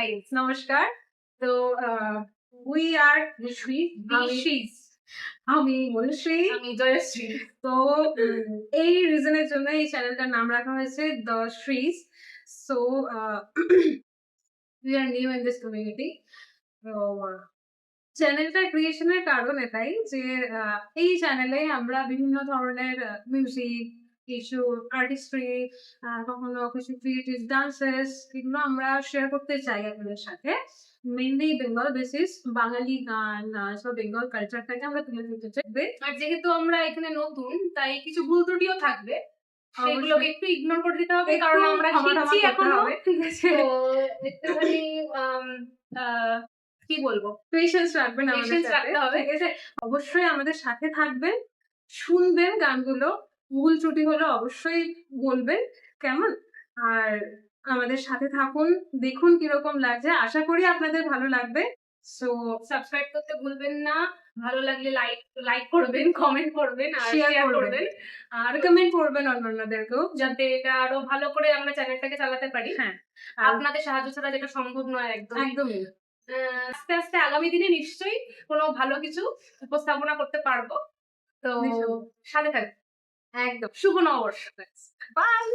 Guys, নমস্কার। তো we are আমি মনুশ্রী। আমি জয়শ্রী। তো এই রিজনের জন্য এই চ্যানেলটার নাম রাখা হয়েছে দ্য শ্রীজ। So we are new in this community. তো চ্যানেলটা ক্রিয়েশনের কারণ এটাই যে এই চ্যানেলে আমরা বিভিন্ন ধরনের মিউজিক, কিছু আর্টিস্ট্রি, কখনো কিছু ক্রিয়েটিভ ডান্সেস, এগুলো আমরা শেয়ার করতে চাই আপনাদের সাথে। মেনলি বেঙ্গল বেসিস বাঙালি গান, সব বেঙ্গল কালচারটাকে আমরা তুলে ধরতে চাই। আর যেহেতু আমরা এখানে নতুন, তাই কিছু ভুল ত্রুটিও থাকবে, সেগুলোকে একটু ইগনোর করে দিতে হবে, কারণ আমরা শিখছি এখনো। ঠিক আছে, তো একটুখানি কি বলবো, পেশেন্স রাখবেন আমাদের পেশেন্স সাথে, রাখতে হবে। ঠিক আছে? অবশ্যই আমাদের সাথে থাকবেন, শুনবেন গানগুলো, ভুল ত্রুটি হলে অবশ্যই বলবেন, কেমন? আর আমাদের সাথে থাকুন, দেখুন কিরকম লাগছে। আশা করি আপনাদের ভালো লাগবে। সো সাবস্ক্রাইব করতে ভুলবেন না, ভালো লাগলে লাইক করবেন, কমেন্ট করবেন আর শেয়ার শেয়ার করবেন, করবেন, আর রেকমেন্ড করবেন অন্যান্যদেরকেও, যাতে এটা আরো ভালো করে আমরা চ্যানেলটাকে চালাতে পারি। হ্যাঁ, আপনাদের সাহায্য ছাড়া যেটা সম্ভব নয় একদম। একদমই। আস্তে আস্তে আগামী দিনে নিশ্চয়ই কোনো ভালো কিছু উপস্থাপনা করতে পারবো। তো সাথে থাকবেন। একদম। শুভ নববর্ষ। বাই।